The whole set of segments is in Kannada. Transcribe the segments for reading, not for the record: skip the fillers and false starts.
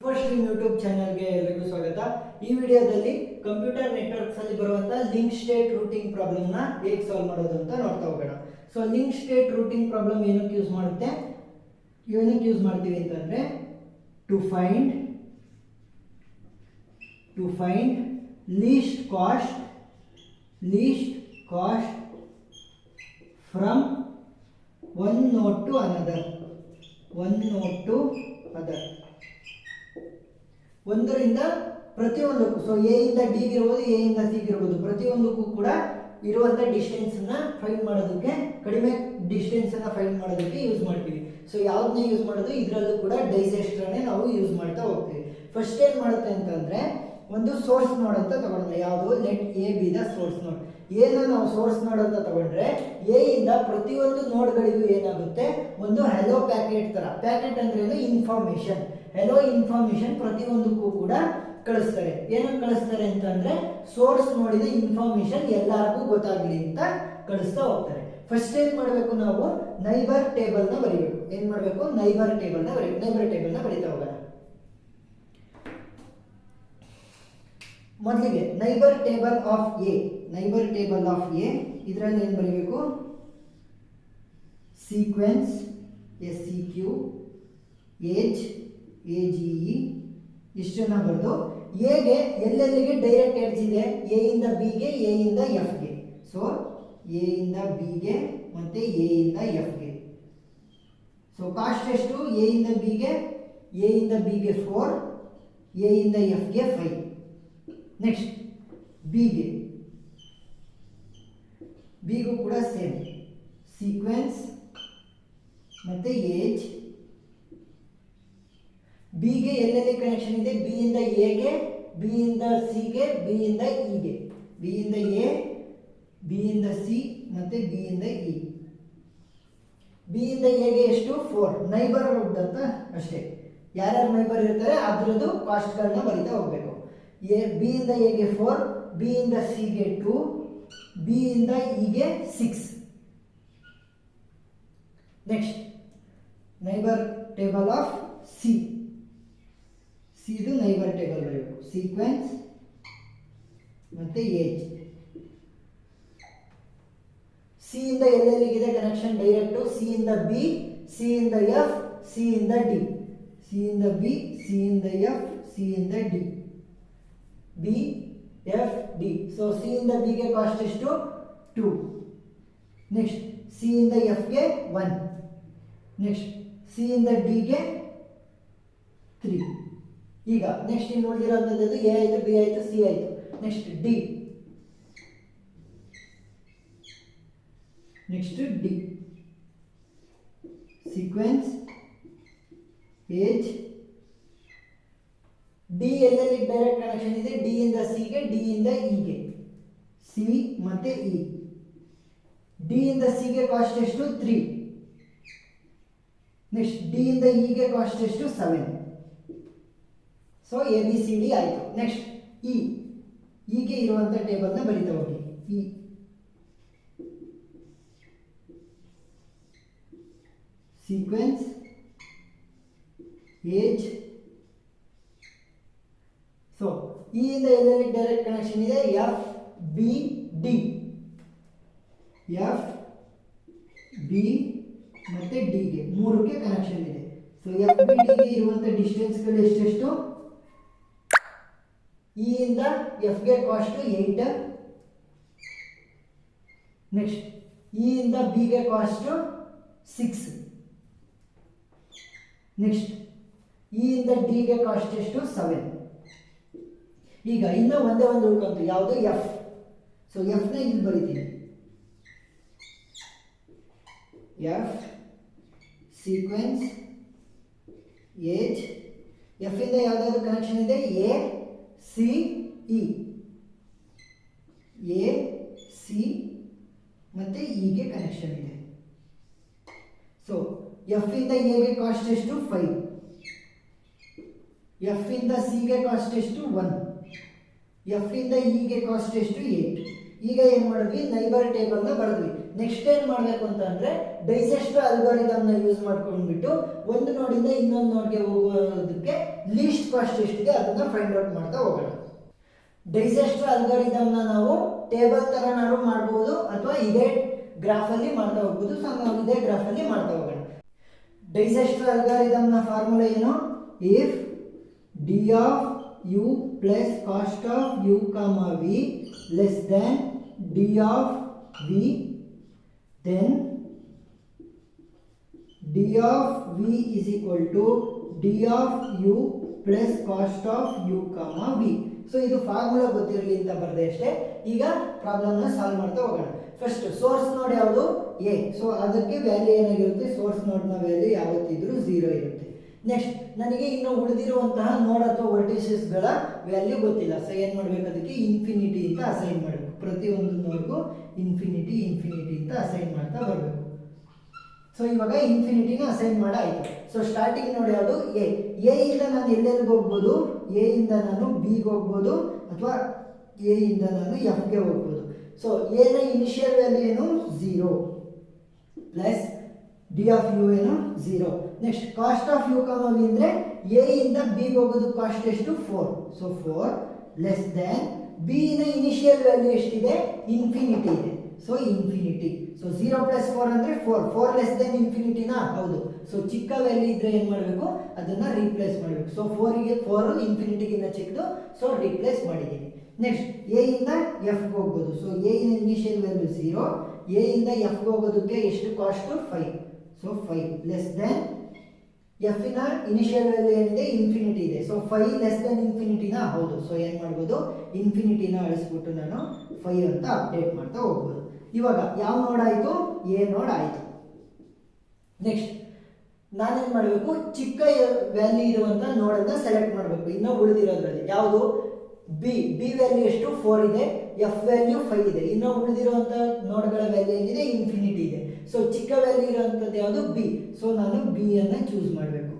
ಸ್ಟ್ರೀಮ್ ಯೂಟ್ಯೂಬ್ ಚಾನಲ್ಗೆ ಎಲ್ಲರಿಗೂ ಸ್ವಾಗತ. ಈ ವಿಡಿಯೋದಲ್ಲಿ ಕಂಪ್ಯೂಟರ್ ನೆಟ್ವರ್ಕ್ಸ್ ಅಲ್ಲಿ ಬರುವಂತ ಲಿಂಕ್ ಸ್ಟೇಟ್ ರೂಟಿಂಗ್ ಪ್ರಾಬ್ಲಮ್ ನ ಹೇಗೆ ಸಾಲ್ವ್ ಮಾಡೋದು ಅಂತ ನೋಡ್ತಾ ಹೋಗೋಣ. So link state routing problem ಏನಕ್ಕೆ ಯೂಸ್ ಮಾಡ್ತೀವಿ ಅಂತಂದ್ರೆ to find least cost from one node to another. ಒಂದರಿಂದ ಪ್ರತಿಯೊಂದಕ್ಕೂ, ಸೊ ಎ ಇಂದ ಡಿ ಇರ್ಬೋದು, ಎ ಇಂದ ಸಿ ಇರ್ಬೋದು, ಪ್ರತಿಯೊಂದಕ್ಕೂ ಕೂಡ ಇರುವಂತ ಡಿಸ್ಟೆನ್ಸ್ ಅನ್ನ ಫೈಂಡ್ ಮಾಡೋದಕ್ಕೆ, ಕಡಿಮೆ ಡಿಸ್ಟೆನ್ಸ್ ಅನ್ನ ಫೈಂಡ್ ಮಾಡೋದಕ್ಕೆ ಯೂಸ್ ಮಾಡ್ತೀವಿ. ಸೊ ಯಾವ್ದನ್ನ ಯೂಸ್ ಮಾಡೋದು, ಇದರಲ್ಲೂ ಕೂಡ ಡೈಜೆಸ್ಟರ್ನೇ ನಾವು ಯೂಸ್ ಮಾಡ್ತಾ ಹೋಗ್ತೀವಿ. ಫಸ್ಟ್ ಏನ್ ಮಾಡುತ್ತೆ ಅಂತಂದ್ರೆ ಒಂದು ಸೋರ್ಸ್ ನೋಡ್ ಅಂತ ತಗೊಂಡ್ರೆ, ಯಾವುದು let A B the source ನೋಡ್. ಏನ ನಾವು ಸೋರ್ಸ್ ನೋಡ್ ಅಂತ ತಗೊಂಡ್ರೆ ಎ ಇಂದ ಪ್ರತಿಯೊಂದು ನೋಡ್ಗಳಿಗೂ ಏನಾಗುತ್ತೆ, ಒಂದು ಹೆಲೋ ಪ್ಯಾಕೆಟ್ ತರ. ಪ್ಯಾಕೆಟ್ ಅಂದ್ರೆ ಇನ್ಫಾರ್ಮೇಶನ್, ಹೆಲೋ ಇನ್ಫಾರ್ಮೇಶನ್ ಪ್ರತಿಯೊಂದಕ್ಕೂ ಕೂಡ ಕಳಿಸ್ತಾರೆ. ಏನಕ್ಕೆ ಕಳಿಸ್ತಾರೆ ಅಂತಂದ್ರೆ ಸೋರ್ಸ್ ನೋಡಿದ ಇನ್ಫಾರ್ಮೇಶನ್ ಎಲ್ಲರಿಗೂ ಗೊತ್ತಾಗ್ಲಿ ಅಂತ ಕಳಿಸ್ತಾ ಹೋಗ್ತಾರೆ. ಫಸ್ಟ್ ಏನ್ ಮಾಡಬೇಕು, ನಾವು ನೈಬರ್ ಟೇಬಲ್ ನ ಬರೀಬೇಕು. ಏನ್ ಮಾಡಬೇಕು, ನೈಬರ್ ಟೇಬಲ್ ನ ಬರೀತಾ ಹೋಗೋಣ. ಮೊದಲಿಗೆ ನೈಬರ್ ಟೇಬಲ್ ಆಫ್ ಎ, ಇದರಲ್ಲಿ ಏನು ಬರೀಬೇಕು, ಸೀಕ್ವೆನ್ಸ್ SEQ, ಏಜ್ AGE, ಇಷ್ಟನ್ನ ಬರೆದು ಎಗೆ ಎಲ್ಲೆಲ್ಲಿಗೆ ಡೈರೆಕ್ಟ್ ಎಡ್ಜ್ ಇದೆ, ಎ ಇಂದ ಬಿಗೆ, ಎ ಇಂದ ಎಫ್ಗೆ. ಸೊ ಎ ಇಂದ ಬಿಗೆ ಮತ್ತೆ ಎ ಇಂದ ಎಫ್ಗೆ. ಸೊ ಕಾಸ್ಟ್ ಎಷ್ಟು, ಎ ಇಂದ ಬಿಗೆ 4, ಎ ಇಂದ ಎಫ್ಗೆ 5. ನೆಕ್ಸ್ಟ್ ಬಿಗೂ ಕೂಡ ಸೇಮ್, ಸೀಕ್ವೆನ್ಸ್ ಮತ್ತೆ ಏಜ್. ಬಿಗೆ ಎಲ್ಲೆಲ್ಲಿ ಕನೆಕ್ಷನ್ ಇದೆ, ಬಿ ಇಂದ ಎಗೆ, ಬಿ ಇಂದ ಸಿಗೆ, ಬಿ ಇಂದ ಇಗೆ, ಬಿ ಇಂದ ಎ, ಬಿ ಇಂದ ಸಿ ಮತ್ತೆ ಬಿ ಇಂದ ಇ. ಬಿ ಇಂದ ಎಗೆ ಎಷ್ಟು, 4 ನೈಬರ್ ಅಂತ ಅಷ್ಟೇ. ಯಾರ್ಯಾರು ನೈಬರ್ ಇರ್ತಾರೆ ಅದ್ರದ್ದು ಕಾಸ್ಟ್ಗಳನ್ನ ಬರೀತಾ ಹೋಗ್ಬೇಕು. ಬಿ ಇಂದ ಎಗೆ 4, ಬಿ ಇಂದ ಸಿಗೆ 2, ಬಿ ಇಂದ ಇಗೆ 6. Next neighbour table of C ಇದು ನೈಬರ್ ಟೇಬಲ್ ಬರಬೇಕು, ಸೀಕ್ವೆನ್ಸ್ ಮತ್ತೆ ಏಜ್. ಸಿ ಇಂದ ಎಲ್ಲೆಲ್ಲಿಗಿದೆ ಕನೆಕ್ಷನ್ ಡೈರೆಕ್ಟ್, ಸಿ ಇಂದ ಬಿ, ಸಿ ಇಂದ ಎಫ್, ಸಿ ಇಂದ ಡಿ, ಸಿ ಇಂದ ಬಿ, ಸಿ ಇಂದ ಎಫ್, ಸಿ ಇಂದ D, B F D. So C ಇಂದ ಬಿಗೆ ಕಾಸ್ಟ್ ಎಷ್ಟು, 2. ನೆಕ್ಸ್ಟ್ ಸಿ ಇಂದ ಎಫ್ಗೆ 1. ನೆಕ್ಸ್ಟ್ ಸಿ ಇಂದ ಡಿಗೆ 3. ಈಗ ನೆಕ್ಸ್ಟ್ ಇನ್ನು ಉಳಿದಿರೋಂಥದ್ದು ಎ ಆಯಿತು, ಬಿ ಆಯಿತು, ಸಿ ಆಯಿತು. Next D, sequence age. D ಎಲ್ಲೆಲ್ಲಿ ಡೈರೆಕ್ಟ್ ಕನೆಕ್ಷನ್ ಇದೆ, ಡಿ ಇಂದ ಸಿಗೆ, ಡಿ ಇಂದ ಇಗೆ, ಸಿ ಮತ್ತೆ ಇ. ಡಿ ಇಂದ ಸಿಗೆ ಕಾಸ್ಟ್ ಎಷ್ಟು, 3. ನೆಕ್ಸ್ಟ್ ಡಿ ಇಂದ ಇಗೆ ಕಾಸ್ಟ್ ಎಷ್ಟು, 7. ಸೊ ABCD ಆಯಿತು. ನೆಕ್ಸ್ಟ್ ಇಗೆ ಇರುವಂತ ಟೇಬಲ್ನ ಬರೀತಾ ಹೋಗಿ. E sequence age. So E ಇಂದ ಎಲ್ಲೆಲ್ಲಿ ಡೈರೆಕ್ಟ್ ಕನೆಕ್ಷನ್ ಇದೆ, F B D, F B ಮತ್ತೆ ಡಿಗೆ 3ಕ್ಕೆ ಕನೆಕ್ಷನ್ ಇದೆ. ಸೊ ಎಫ್ ಬಿ ಡಿಗೆ ಇರುವಂತ ಡಿಸ್ಟೆನ್ಸ್ಗಳು ಎಷ್ಟೆಷ್ಟು, ಇ ಇಂದ ಎಫ್ಗೆ ಕಾಸ್ಟ್ 8. ನೆಕ್ಸ್ಟ್ ಇ ಇಂದ ಬಿಗೆ ಕಾಸ್ಟ್ 6. ನೆಕ್ಸ್ಟ್ ಇ ಇಂದ ಡಿಗೆ ಕಾಸ್ಟ್ ಎಷ್ಟು, 7. ಈಗ ಇನ್ನ ಒಂದೇ ಒಂದು ಉಳ್ಕೊಂತು, ಯಾವುದು, ಎಫ್. ಸೊ ಎಫ್ ನ ಇಲ್ಲಿ ಬರೀತೀನಿ, ಎಫ್ ಸೀಕ್ವೆನ್ಸ್ ಏಜ್. ಎಫ್ ಇಂದ ಯಾವ್ದಾದ್ರು ಕನೆಕ್ಷನ್ ಇದೆ, A C E, A C ಮತ್ತೆ ಇಗೆ ಕನೆಕ್ಷನ್ ಇದೆ. ಸೊ ಎಫ್ ಇಂದ ಎಗೆ ಕಾಸ್ಟ್ ಎಷ್ಟು, 5. ಎಫ್ ಇಂದ ಸಿಗೆ ಕಾಸ್ಟ್ ಎಷ್ಟು, 1. ಎಫ್ ಇಂದ ಇಗೆ ಕಾಸ್ಟ್ ಎಷ್ಟು, 8. ಈಗ ಏನ್ ಮಾಡಿದ್ವಿ, ನೈಬರ್ ಟೇಬಲ್ ನ ಬರೆದ್ವಿ. ನೆಕ್ಸ್ಟ್ ಏನ್ ಮಾಡಬೇಕು ಅಂತಂದ್ರೆ ಡೈಜೆಸ್ಟರ್ ಅಲ್ಗಾರಿದಮ್ ನ ಯೂಸ್ ಮಾಡ್ಕೊಂಡ್ಬಿಟ್ಟು ಒಂದು ನೋಡಿಂದ ಇನ್ನೊಂದು ನೋಡ್ಗೆ ಹೋಗೋದಕ್ಕೆ ಲೀಸ್ಟ್ ಕಾಸ್ಟ್ ಎಷ್ಟಿದೆ ಅದನ್ನ ಫೈಂಡ್ ಔಟ್ ಮಾಡ್ತಾ ಹೋಗೋಣ. ಡೈಜೆಸ್ಟರ್ ಅಲ್ಗಾರಿದಮ್ನ ನಾವು ಟೇಬಲ್ ತರನಾರು ಮಾಡ್ಬೋದು ಅಥವಾ ಇದೇ ಗ್ರಾಫಲ್ಲಿ ಮಾಡ್ತಾ ಹೋಗ್ಬೋದು. ಸೊ ನಾವು ಇದೇ ಗ್ರಾಫಲ್ಲಿ ಮಾಡ್ತಾ ಹೋಗೋಣ. ಡೈಜೆಸ್ಟರ್ ಅಲ್ಗಾರಿದಮ್ನ ಫಾರ್ಮುಲಾ ಏನು? If D of U plus cost of U comma V less than D of V, then D of V is equal to D of U plus cost of U comma V. So ಇದು ಫಾರ್ಮುಲಾ ಗೊತ್ತಿರಲಿ ಅಂತ ಬರದೆ ಅಷ್ಟೇ. ಈಗ ಪ್ರಾಬ್ಲಮ್ನ ಸಾಲ್ವ್ ಮಾಡ್ತಾ ಹೋಗೋಣ. ಫಸ್ಟ್ ಸೋರ್ಸ್ ನೋಡ್ ಯಾವುದು? ಎ. ಸೊ ಅದಕ್ಕೆ ವ್ಯಾಲ್ಯೂ ಏನಾಗಿರುತ್ತೆ? ಸೋರ್ಸ್ ನೋಡ್ನ ವ್ಯಾಲ್ಯೂ ಯಾವತ್ತಿದ್ರೂ 0 ಇರುತ್ತೆ. ನೆಕ್ಸ್ಟ್ ನನಗೆ ಇನ್ನು ಉಳಿದಿರುವಂತಹ ನೋಡ್ ಅಥವಾ ವರ್ಟಿಸಸ್ಗಳ ವ್ಯಾಲ್ಯೂ ಗೊತ್ತಿಲ್ಲ. ಸೊ ಏನು ಮಾಡಬೇಕು? ಅದಕ್ಕೆ ಇನ್ಫಿನಿಟಿ ಅಂತ ಅಸೈನ್ ಮಾಡಬೇಕು. ಪ್ರತಿಯೊಂದು ನೋಡ್ಗೂ ಇನ್ಫಿನಿಟಿ ಇನ್ಫಿನಿಟಿ ಅಂತ ಅಸೈನ್ ಮಾಡ್ತಾ ಬರಬೇಕು. ಸೊ ಇವಾಗ ಇನ್ಫಿನಿಟಿನ ಅಸೈನ್ ಮಾಡಾಯಿತು. ಸೊ ಸ್ಟಾರ್ಟಿಂಗ್ ನೋಡಿ ಯಾವುದು? ಎ. ಎ ಇಂದ ನಾನು ಎಲ್ಲೆಲ್ಲಿಗೆ ಹೋಗ್ಬೋದು? ಎ ಇಂದ ನಾನು ಬಿಗೆ ಹೋಗ್ಬೋದು ಅಥವಾ ಎ ಇಂದ ನಾನು ಎಫ್ಗೆ ಹೋಗ್ಬೋದು. ಸೊ ಎನ ಇನಿಷಿಯಲ್ ವ್ಯಾಲ್ಯೂ ಏನು? 0 ಪ್ಲಸ್ ಡಿ ಆಫ್ ಯು ಏನು? 0. Next cost of U comma V ಅಂದರೆ ಎ ಇಂದ ಬಿಗೆ ಹೋಗೋದು ಕಾಸ್ಟ್ ಎಷ್ಟು? 4. ಸೊ 4 ಲೆಸ್ ದ್ಯಾನ್ ಬಿ ನ ಇನಿಷಿಯಲ್ ವ್ಯಾಲ್ಯೂ ಎಷ್ಟಿದೆ? ಇನ್ಫಿನಿಟಿ ಇದೆ. So infinity. ಸೊ 0 ಪ್ಲಸ್ 4 ಅಂದರೆ 4. 4 ಲೆಸ್ ದೆನ್ ಇನ್ಫಿನಿಟಿನಾ? ಹೌದು. ಸೊ ಚಿಕ್ಕ ವ್ಯಾಲ್ಯೂ ಇದ್ರೆ ಏನು ಮಾಡಬೇಕು? ಅದನ್ನು ರೀಪ್ಲೇಸ್ ಮಾಡಬೇಕು. ಸೊ 4 ಇನ್ಫಿನಿಟಿಗಿಂತ ಚಿಕ್ಕದು. ಸೊ ರೀಪ್ಲೇಸ್ ಮಾಡಿದ್ದೀನಿ. ನೆಕ್ಸ್ಟ್ ಎ ಇಂದ ಎಫ್ಗೆ ಹೋಗ್ಬೋದು. ಸೊ ಎ ಇನ ಇನಿಷಿಯಲ್ ವ್ಯಾಲ್ಯೂ 0. ಎ ಇಂದ ಎಫ್ಗೆ ಹೋಗೋದಕ್ಕೆ ಎಷ್ಟು cost? 5. So 5 less than F ಇನ ಇನಿಷಿಯಲ್ ವ್ಯಾಲ್ಯೂ ಏನಿದೆ? ಇನ್ಫಿನಿಟಿ ಇದೆ. ಸೊ 5 ಲೆಸ್ ದೆನ್ ಇನ್ಫಿನಿಟಿನಾ? ಹೌದು. ಸೊ ಏನು ಮಾಡ್ಬೋದು? ಇನ್ಫಿನಿಟಿನ ಅಳಿಸ್ಬಿಟ್ಟು ನಾನು 5 ಅಂತ ಅಪ್ಡೇಟ್ ಮಾಡ್ತಾ ಹೋಗ್ಬೋದು. ಇವಾಗ ಯಾವ ನೋಡ್ ಆಯಿತು? ಎ ನೋಡ್ ಆಯಿತು. ನೆಕ್ಸ್ಟ್ ನಾನೇನು ಮಾಡಬೇಕು? ಚಿಕ್ಕ ವ್ಯಾಲ್ಯೂ ಇರುವಂಥ ನೋಡನ್ನು ಸೆಲೆಕ್ಟ್ ಮಾಡಬೇಕು. ಇನ್ನು ಉಳಿದಿರೋದ್ರಲ್ಲಿ ಯಾವುದು? ಬಿ. ಬಿ ವ್ಯಾಲ್ಯೂ ಎಷ್ಟು? 4 ಇದೆ. ಎಫ್ ವ್ಯಾಲ್ಯೂ 5 ಇದೆ. ಇನ್ನು ಉಳಿದಿರುವಂಥ ನೋಡ್ಗಳ ವ್ಯಾಲ್ಯೂ ಏನಿದೆ? ಇನ್ಫಿನಿಟಿ ಇದೆ. ಸೊ ಚಿಕ್ಕ ವ್ಯಾಲ್ಯೂ ಇರುವಂಥದ್ದು ಯಾವುದು? ಬಿ. ಸೊ ನಾನು ಬಿ ಅನ್ನು ಚೂಸ್ ಮಾಡಬೇಕು.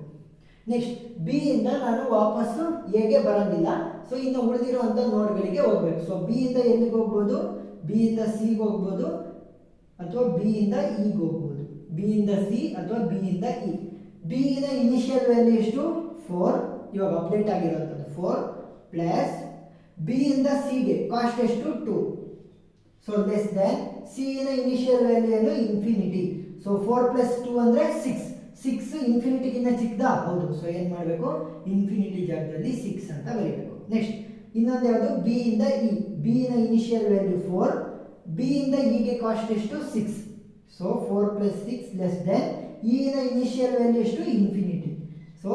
ನೆಕ್ಸ್ಟ್ ಬಿ ಇಂದ ನಾನು ವಾಪಸ್ಸು ಎಗೆ ಬರೋದಿಲ್ಲ. ಸೊ ಇನ್ನು ಉಳಿದಿರುವಂಥ ನೋಡ್ಗಳಿಗೆ ಹೋಗ್ಬೇಕು. ಸೊ ಬಿ ಇಂದ ಎಲ್ಲಿಗೆ ಹೋಗ್ಬೋದು? ಬಿ ಇಂದ ಸಿಗೆ ಹೋಗ್ಬೋದು ಅಥವಾ ಬಿ ಇಂದ ಇಗೆ ಹೋಗ್ಬೋದು. ಬಿ ಇಂದ ಸಿ ಅಥವಾ ಬಿ ಇಂದ ಇ. ಬಿ ನ ಇನಿಷಿಯಲ್ ವ್ಯಾಲ್ಯೂ ಎಷ್ಟು? 4. ಇವಾಗ ಅಪ್ಡೇಟ್ ಆಗಿರುವಂಥದ್ದು 4 ಪ್ಲಸ್ ಬಿ ಇಂದ ಸಿಗೆ ಕಾಸ್ಟ್ ಎಷ್ಟು? 2. ಸೊ ಲೆಸ್ ದ್ಯಾನ್ ಸಿ ನ ಇನಿಷಿಯಲ್ ವ್ಯಾಲ್ಯೂ ಏನು? ಇನ್ಫಿನಿಟಿ. ಸೊ 4 ಪ್ಲಸ್ 2 ಅಂದರೆ 6. 6 ಇನ್ಫಿನಿಟಿಗಿಂತ ಚಿಕ್ಕದಾ? ಹೌದು. ಸೊ ಏನು ಮಾಡಬೇಕು? ಇನ್ಫಿನಿಟಿ ಜಾಗದಲ್ಲಿ 6 ಅಂತ ಬರೀಬೇಕು. ನೆಕ್ಸ್ಟ್ ಇನ್ನೊಂದು ಯಾವುದು? ಬಿ ಇಂದ ಇ. ಬಿ ನ ಇನಿಷಿಯಲ್ ವ್ಯಾಲ್ಯೂ 4. ಬಿ ಇಂದ ಇಗೆ ಕಾಸ್ಟ್ ಎಷ್ಟು? 6. So 4 plus 6 less than E ನ ಇನಿಷಿಯಲ್ ವ್ಯಾಲ್ಯೂ ಎಷ್ಟು? Infinity. So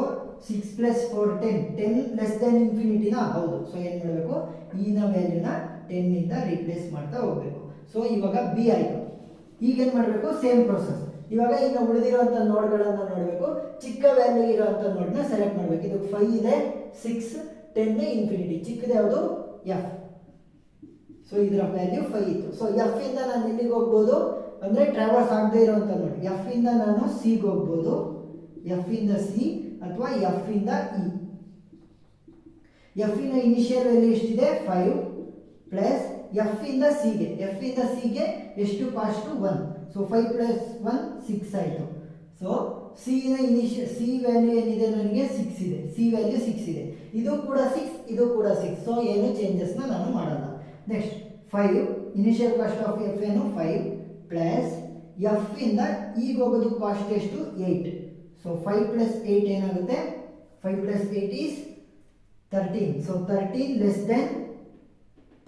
6 plus 4 10. 10 less than ಇನ್ಫಿನಿಟಿನಾ? ಹೌದು. ಸೊ ಏನು ಮಾಡಬೇಕು? ಇ ನ ವ್ಯಾಲ್ಯೂನ 10 ಇಂದ ರೀಪ್ಲೇಸ್ ಮಾಡ್ತಾ ಹೋಗಬೇಕು. ಸೊ ಇವಾಗ ಬಿ ಆಯಿತು. ಈಗೇನು ಮಾಡಬೇಕು? Same process. ಇವಾಗ ಇನ್ನು ಉಳಿದಿರುವಂಥ ನೋಡ್ಗಳನ್ನು ನೋಡಬೇಕು. ಚಿಕ್ಕ ವ್ಯಾಲ್ಯೂ ಇರುವಂಥ ನೋಡ್ನ ಸೆಲೆಕ್ಟ್ ಮಾಡಬೇಕು. ಇದು 5 ಇದೆ, 6, 10 ಇನ್ಫಿನಿಟಿ. ಚಿಕ್ಕದು ಯಾವುದು? ಎಫ್. ಸೊ ಇದರ ವ್ಯಾಲ್ಯೂ 5 ಇತ್ತು. ಸೊ ಎಫ್ ಇಂದ ನಾನು ಎಲ್ಲಿಗೆ ಹೋಗ್ಬೋದು? ಅಂದರೆ ಟ್ರಾವರ್ಸ್ ಆಗದೆ ಇರುವಂಥ ನೋಡಿ. ಎಫ್ ಇಂದ ನಾನು ಸಿಗೆ ಹೋಗ್ಬೋದು. ಎಫ್ ಇಂದ ಸಿ ಅಥವಾ ಎಫ್ ಇಂದ ಇ. ಎಫ್ ಇನ ಇನಿಷಿಯಲ್ ವ್ಯಾಲ್ಯೂ ಎಷ್ಟಿದೆ? 5 ಪ್ಲಸ್ ಎಫ್ ಇಂದ ಸಿಗೆ. ಎಫ್ ಇಂದ ಸಿಗೆ ಎಷ್ಟು ಕಾಸ್ಟು? 1. ಸೊ 5 ಪ್ಲಸ್ 1 6 ಆಯಿತು. ಸೊ ಸಿ ನ ಸಿ ವ್ಯಾಲ್ಯೂ ಏನಿದೆ? ನನಗೆ 6 ಇದೆ. ಸಿ ವ್ಯಾಲ್ಯೂ 6 ಇದೆ. ಇದು ಕೂಡ 6, ಇದು ಕೂಡ 6. ಸೊ ಏನು ಚೇಂಜಸ್ನ ನಾನು ಮಾಡಲ್ಲ. Next 5 initial cost of F ಏನು? 5 ಪ್ಲಸ್ ಎಫ್ ಇಂದ ಈಗ ಹೋಗೋದು ಕಾಸ್ಟ್ ಎಷ್ಟು? 8. ಸೊ 5 ಪ್ಲಸ್ 8 ಏನಾಗುತ್ತೆ? 5 plus 8 is 13. So 13 less than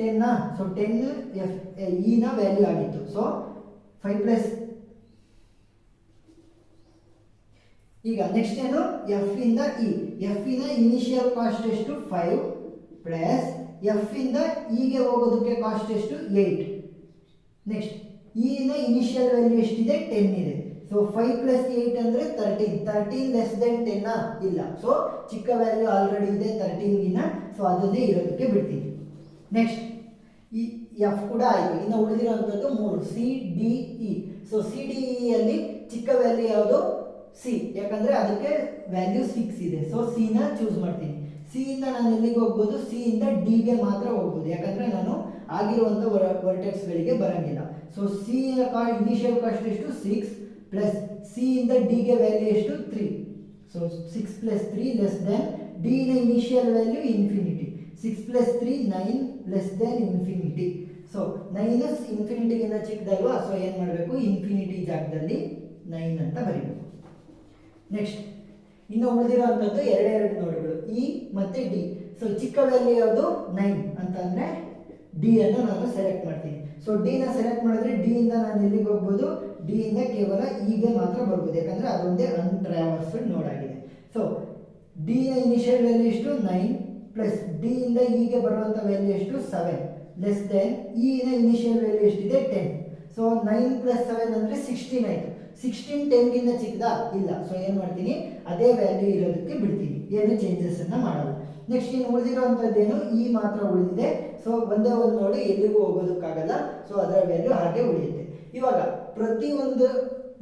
10. So 10 F E ನ ವ್ಯಾಲ್ಯೂ ಆಗಿತ್ತು. ಸೊ 5 ಪ್ಲಸ್ ಈಗ ನೆಕ್ಸ್ಟ್ ಏನು? ಎಫ್ ಇಂದ ಇ. ಎಫ್ ಇನ ಇನಿಷಿಯಲ್ ಕಾಸ್ಟ್ ಎಷ್ಟು? 5 ಪ್ಲಸ್ ಎಫ್ ಇಂದ ಇಗೆ ಹೋಗೋದಕ್ಕೆ ಕಾಸ್ಟ್ ಎಷ್ಟು? 8. ನೆಕ್ಸ್ಟ್ ಇ ನ ಇನಿಷಿಯಲ್ ವ್ಯಾಲ್ಯೂ ಎಷ್ಟಿದೆ? 10 ಇದೆ. ಸೊ 5 ಪ್ಲಸ್ 8 ಅಂದರೆ 13. 13 ಲೆಸ್ ದೆನ್ 10 ಇಲ್ಲ. ಸೊ ಚಿಕ್ಕ ವ್ಯಾಲ್ಯೂ ಆಲ್ರೆಡಿ ಇದೆ 13 ಸೊ ಅದನ್ನೇ ಇರೋದಕ್ಕೆ ಬಿಡ್ತೀನಿ. ನೆಕ್ಸ್ಟ್ ಈ ಎಫ್ ಕೂಡ ಆಯಿತು. ಇನ್ನು ಉಳಿದಿರುವಂಥದ್ದು 3 C D E. So C D ಇಯಲ್ಲಿ ಚಿಕ್ಕ ವ್ಯಾಲ್ಯೂ ಯಾವುದು? ಸಿ. ಯಾಕಂದರೆ ಅದಕ್ಕೆ ವ್ಯಾಲ್ಯೂ 6 ಇದೆ. ಸೊ ಸಿನ ಚೂಸ್ ಮಾಡ್ತೀನಿ. ಸಿ ಇಂದ ನಾನು ಎಲ್ಲಿಗೆ ಹೋಗ್ಬೋದು? ಸಿ ಇಂದ ಡಿಗೆ ಮಾತ್ರ ಹೋಗ್ಬೋದು. ಯಾಕಂದರೆ ನಾನು ಆಗಿರುವಂಥ ವರ್ಟೆಕ್ಸ್ಗಳಿಗೆ ಬರೋಂಗಿಲ್ಲ. ಸೊ ಸಿ ಇನಿಷಿಯಲ್ ಕಾಸ್ಟ್ ಎಷ್ಟು? 6 ಪ್ಲಸ್ ಸಿ ಇಂದ ಡಿಗೆ ವ್ಯಾಲ್ಯೂ ಎಷ್ಟು? 3. ಸೊ 6 ಪ್ಲಸ್ 3 ಲೆಸ್ ದೆನ್ ಡಿನ initial value infinity. 6 + 3 9 less than infinity. So 9 ಇನ್ಫಿನಿಟಿಗಿಂತ ಚಿಕ್ಕದಲ್ವಾ, ಸೊ ಏನು ಮಾಡಬೇಕು, ಇನ್ಫಿನಿಟಿ ಜಾಗದಲ್ಲಿ 9 ಅಂತ ಬರೀಬೇಕು. ನೆಕ್ಸ್ಟ್ ಇನ್ನು ಉಳಿದಿರುವಂಥದ್ದು ಎರಡೆರಡು ನೋಡ್ಗಳು ಇ ಮತ್ತು ಡಿ. ಸೊ ಚಿಕ್ಕ ವ್ಯಾಲ್ಯೂ ಯಾವುದು 9 ಅಂತ ಅಂದರೆ ಡಿ ಅನ್ನು ನಾನು ಸೆಲೆಕ್ಟ್ ಮಾಡ್ತೀನಿ. ಸೊ ಡಿನ ಸೆಲೆಕ್ಟ್ ಮಾಡಿದ್ರೆ ಡಿ ಇಂದ ನಾನು ಎಲ್ಲಿಗೆ ಹೋಗ್ಬೋದು, ಡಿ ಇಂದ ಕೇವಲ ಇಗೆ ಮಾತ್ರ ಬರ್ಬೋದು, ಯಾಕಂದರೆ ಅದೊಂದೇ ಅನ್ಟ್ರಾವರ್ಸ್ಡ್ ನೋಡ್ ಆಗಿದೆ. ಸೊ ಡಿನ ಇನಿಷಿಯಲ್ ವ್ಯಾಲ್ಯೂ ಎಷ್ಟು 9 ಪ್ಲಸ್ ಡಿ ಇಂದ ಇಗೆ ಬರುವಂಥ ವ್ಯಾಲ್ಯೂ ಎಷ್ಟು 7 ಲೆಸ್ ದೆನ್ ಇನ ಇನಿಷಿಯಲ್ ವ್ಯಾಲ್ಯೂ ಎಷ್ಟಿದೆ 10. ಸೊ 9 + 7 ಅಂದರೆ 16 ಆಯಿತು. 16 10ಗಿಂತ ಚಿಕ್ಕದಾ ಇಲ್ಲ. ಸೊ ಏನು ಮಾಡ್ತೀನಿ, ಅದೇ ವ್ಯಾಲ್ಯೂ ಇರೋದಕ್ಕೆ ಬಿಡ್ತೀನಿ, ಏನು ಚೇಂಜಸನ್ನು ಮಾಡಲ್ಲ. ನೆಕ್ಸ್ಟ್ ಇನ್ನು ಉಳಿದಿರುವಂಥದ್ದೇನು ಇ ಮಾತ್ರ ಉಳಿದಿದೆ. ಸೊ ಒಂದೇ ಒಂದು ನೋಡು ಎಲ್ಲಿಗೂ ಹೋಗೋದಕ್ಕಾಗಲ್ಲ. ಸೊ ಅದರ ವ್ಯಾಲ್ಯೂ ಹಾಗೆ ಉಳಿಯುತ್ತೆ. ಇವಾಗ ಪ್ರತಿಯೊಂದು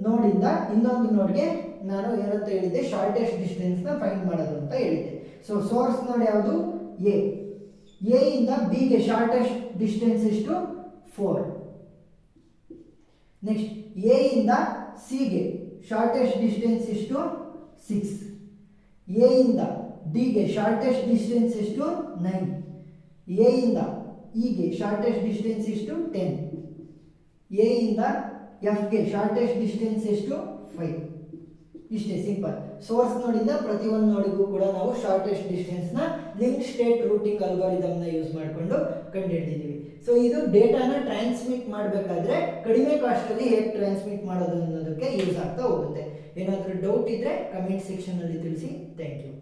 ನೋಡಿಂದ ಇನ್ನೊಂದು ನೋಡ್ಗೆ ನಾನು ಏನಂತ ಹೇಳಿದ್ದೆ, ಶಾರ್ಟೆಸ್ಟ್ ಡಿಸ್ಟೆನ್ಸ್ನ ಫೈಂಡ್ ಮಾಡೋದು ಅಂತ ಹೇಳಿದ್ದೆ. ಸೊ ಸೋರ್ಸ್ ನೋಡ್ ಯಾವುದು ಎ ಇಂದ ಬಿಗೆ ಶಾರ್ಟೆಸ್ಟ್ ಡಿಸ್ಟೆನ್ಸ್ ಎಷ್ಟು 4. ನೆಕ್ಸ್ಟ್ ಎ ಇಂದ ಸಿಗೆ ಶಾರ್ಟೆಸ್ಟ್ ಡಿಸ್ಟೆನ್ಸ್ ಎಷ್ಟು 6. ಎ ಇಂದ ಡಿಗೆ ಶಾರ್ಟೆಸ್ಟ್ ಡಿಸ್ಟೆನ್ಸ್ ಎಷ್ಟು 9. ಎ ಇಂದ ಇಗೆ ಶಾರ್ಟೆಸ್ಟ್ ಡಿಸ್ಟೆನ್ಸ್ ಎಷ್ಟು 10. ಎ ಇಂದ ಎಫ್ಗೆ ಶಾರ್ಟೆಸ್ಟ್ ಡಿಸ್ಟೆನ್ಸ್ ಎಷ್ಟು 5. ಇಷ್ಟೇ ಸಿಂಪಲ್. ಸೋರ್ಸ್ ನೋಡಿಂದ ಪ್ರತಿಯೊಂದು ನೋಡಿಗೂ ಕೂಡ ನಾವು ಶಾರ್ಟೆಸ್ಟ್ ಡಿಸ್ಟೆನ್ಸ್ನ ಲಿಂಕ್ ಸ್ಟೇಟ್ ರೂಟಿಂಗ್ ಅಲ್ಗಾರಿದಮ್ನ ಯೂಸ್ ಮಾಡಿಕೊಂಡು ಕಂಡುಹಿಡಿದಿದ್ದೀವಿ. ಸೊ ಇದು ಡೇಟಾನ ಟ್ರಾನ್ಸ್ಮಿಟ್ ಮಾಡಬೇಕಾದ್ರೆ ಕಡಿಮೆ ಕಾಸ್ಟಲ್ಲಿ ಹೇಗೆ ಟ್ರಾನ್ಸ್ಮಿಟ್ ಮಾಡೋದು ಅನ್ನೋದಕ್ಕೆ ಯೂಸ್ ಆಗ್ತಾ ಹೋಗುತ್ತೆ. ಏನಾದರೂ ಡೌಟ್ ಇದ್ದರೆ ಕಮೆಂಟ್ ಸೆಕ್ಷನಲ್ಲಿ ತಿಳಿಸಿ. Thank you.